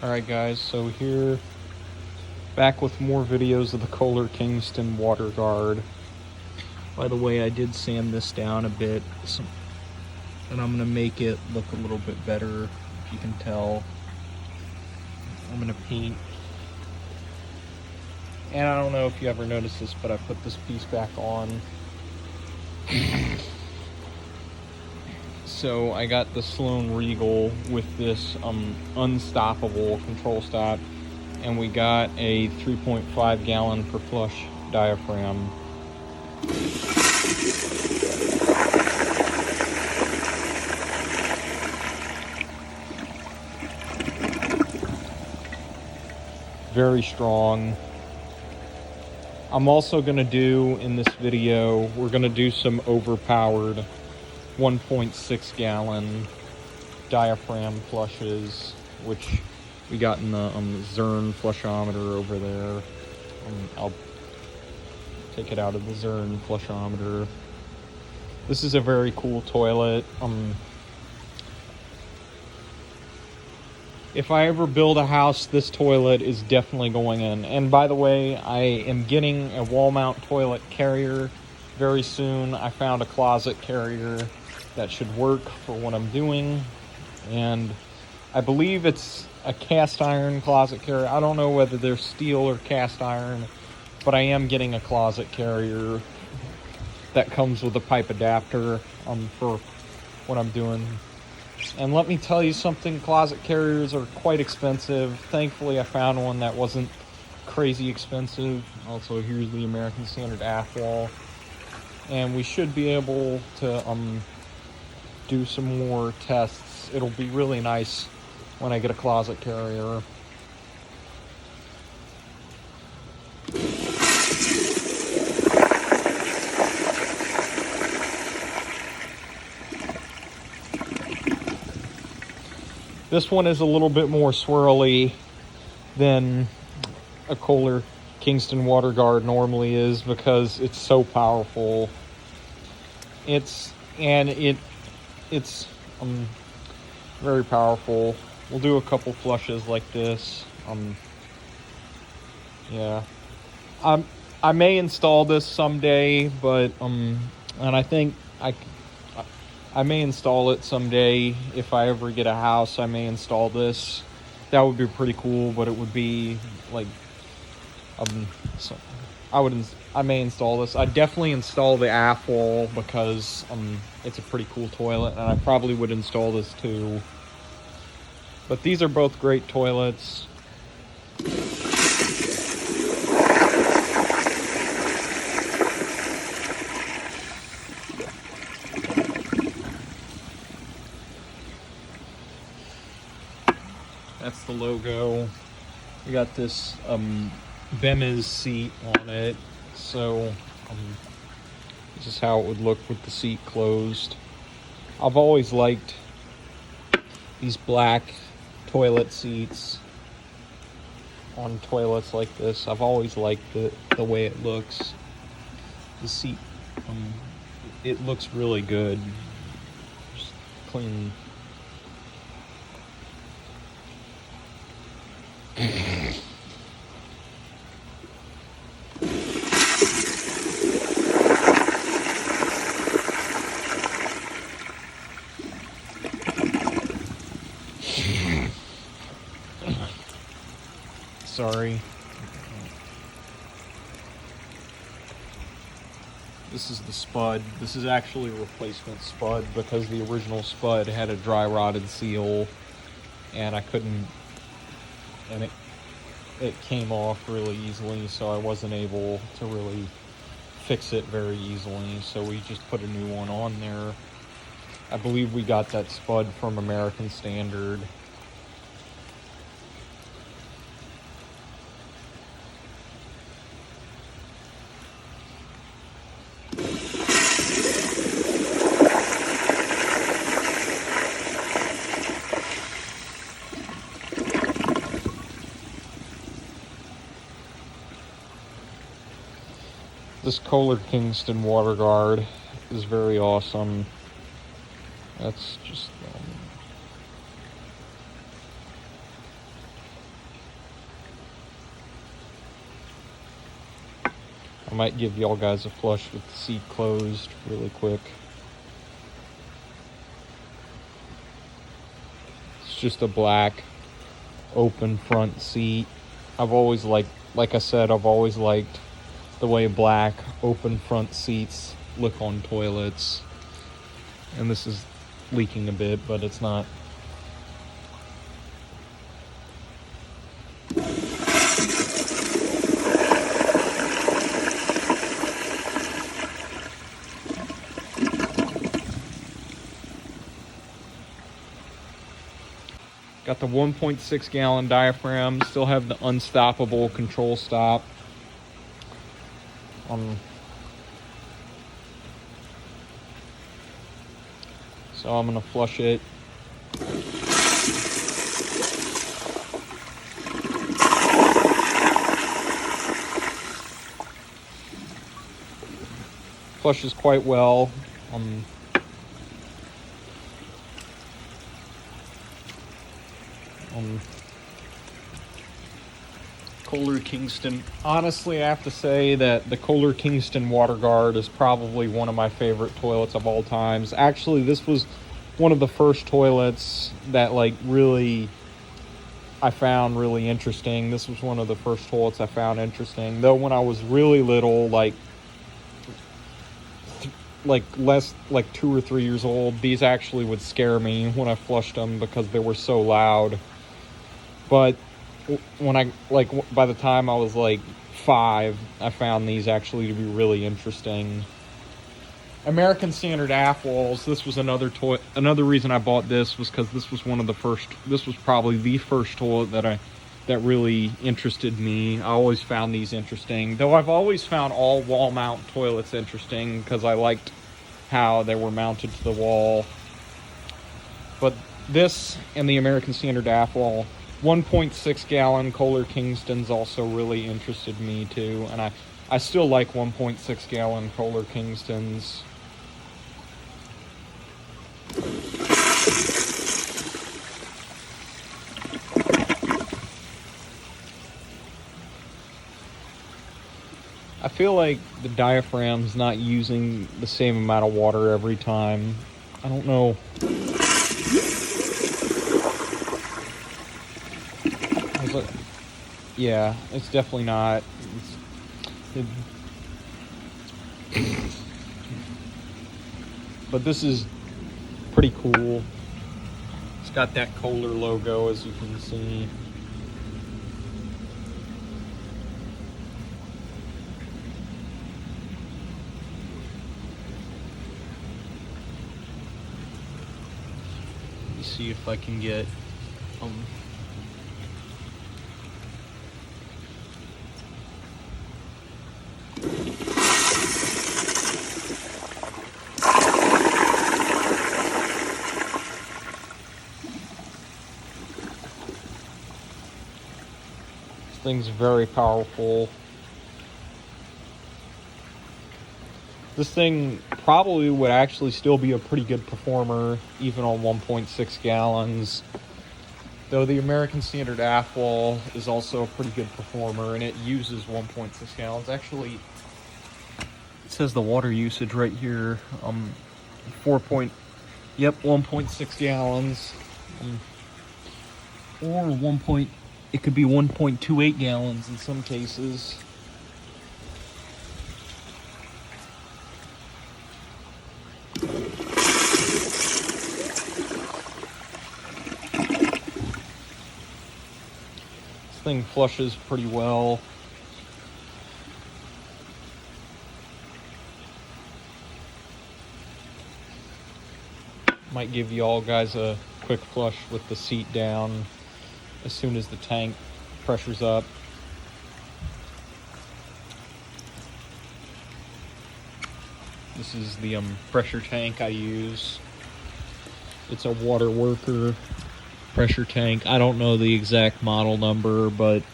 Alright guys, so here, back with more videos of the Kohler Kingston water guard. By the way, I did sand this down a bit, and I'm going to make it look a little bit better, if you can tell. I'm going to paint. And I don't know if you ever noticed this, but I put this piece back on. So I got the Sloan Regal with this unstoppable control stop, and we got a 3.5 gallon per flush diaphragm. Very strong. I'm also going to do in this video, we're going to do some overpowered 1.6 gallon diaphragm flushes, which we got in the Zern flushometer over there. I'll take it out of the Zern flushometer. This is a very cool toilet. If I ever build a house, this toilet is definitely going in. And by the way, I am getting a wall mount toilet carrier very soon. I found a closet carrier that should work for what I'm doing, and I believe it's a cast iron closet carrier. I don't know whether they're steel or cast iron, but I am getting a closet carrier that comes with a pipe adapter for what I'm doing. And let me tell you something, closet carriers are quite expensive. Thankfully I found one that wasn't crazy expensive. Also, here's the American Standard aft wall, and we should be able to do some more tests. It'll be really nice when I get a closet carrier. This one is a little bit more swirly than a Kohler Kingston water guard normally is, because it's so powerful. It's very powerful. We'll do a couple flushes like this. Yeah, I may install this someday, but and I think I may install it someday. If I ever get a house, I may install this. That would be pretty cool, but it would be like so I may install this. I'd definitely install the aft wall because it's a pretty cool toilet, and I probably would install this too. But these are both great toilets. That's the logo. We got this Bemiz seat on it, so this is how it would look with the seat closed. I've always liked these black toilet seats on toilets like this. I've always liked the way it looks. The seat, it looks really good. Just clean. Sorry. This is the spud. This is actually a replacement spud because the original spud had a dry rotted seal, and I couldn't, and it came off really easily, so I wasn't able to really fix it very easily, so we just put a new one on there. I believe we got that spud from American Standard. This Kohler Kingston water guard is very awesome. That's just I might give y'all guys a flush with the seat closed really quick. It's just a black open front seat. I've always liked, like I said, I've always liked the way black open front seats look on toilets. And this is leaking a bit, but it's not. Got the 1.6 gallon diaphragm, still have the unstoppable control stop. So I'm gonna flush it. Flushes quite well. Kohler Kingston. Honestly, I have to say that the Kohler Kingston water guard is probably one of my favorite toilets of all times. Actually, this was one of the first toilets that really I found really interesting. This was one of the first toilets I found interesting. Though when I was really little, like 2 or 3 years old, these actually would scare me when I flushed them because they were so loud. But when by the time I was 5, I found these actually to be really interesting. American Standard aft walls. This was another reason I bought this was because this was probably the first toilet that really interested me. I always found these interesting, though I've always found all wall mount toilets interesting because I liked how they were mounted to the wall. But this and the American Standard aft wall 1.6 gallon Kohler Kingston's also really interested me too, and I still like 1.6 gallon Kohler Kingstons. I feel like the diaphragm's not using the same amount of water every time. I don't know. Yeah, it's definitely not. But this is pretty cool. It's got that Kohler logo, as you can see. Let me see if I can get thing's very powerful. This thing probably would actually still be a pretty good performer even on 1.6 gallons. Though the American Standard aft wall is also a pretty good performer and it uses 1.6 gallons. Actually, it says the water usage right here. 1.6 gallons. Or it could be 1.28 gallons in some cases. This thing flushes pretty well. Might give you all guys a quick flush with the seat down as soon as the tank pressure's up. This is the pressure tank I use. It's a water worker pressure tank. I don't know the exact model number, but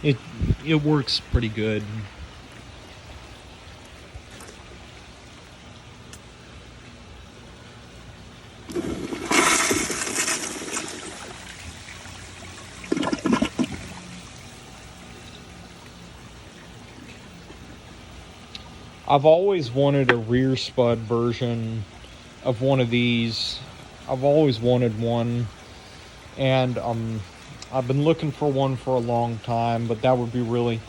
it works pretty good. I've always wanted a rear spud version of one of these. I've always wanted one, and I've been looking for one for a long time, but that would be really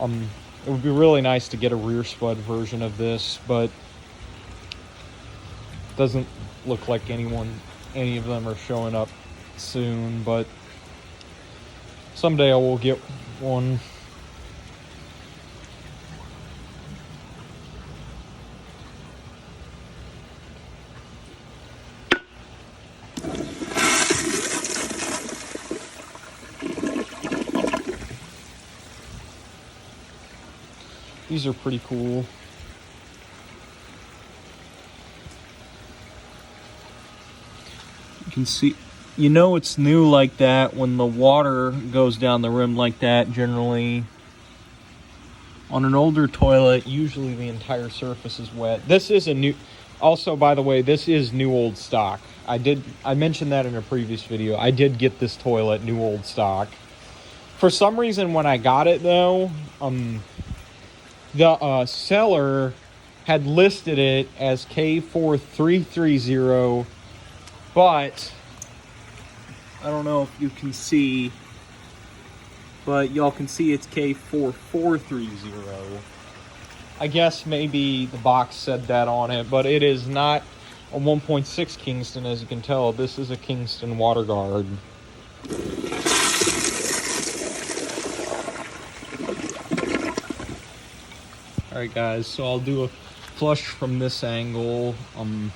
it would be really nice to get a rear spud version of this, but doesn't look like any of them are showing up soon, but someday I will get one. These are pretty cool. You can see, you know it's new like that when the water goes down the rim like that. Generally, on an older toilet, usually the entire surface is wet. This is a new, also by the way, this is new old stock. I mentioned that in a previous video. I did get this toilet new old stock. For some reason when I got it though, the seller had listed it as K4330, but I don't know if you can see, but y'all can see it's K4430. I guess maybe the box said that on it, but it is not a 1.6 Kingston, as you can tell. This is a Kingston water guard. Alright guys, so I'll do a flush from this angle on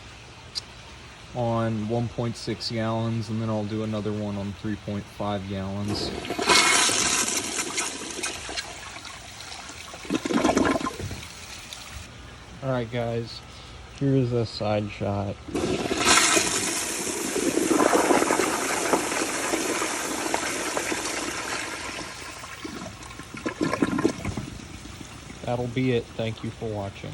1.6 gallons, and then I'll do another one on 3.5 gallons. Alright guys, here's a side shot. That'll be it. Thank you for watching.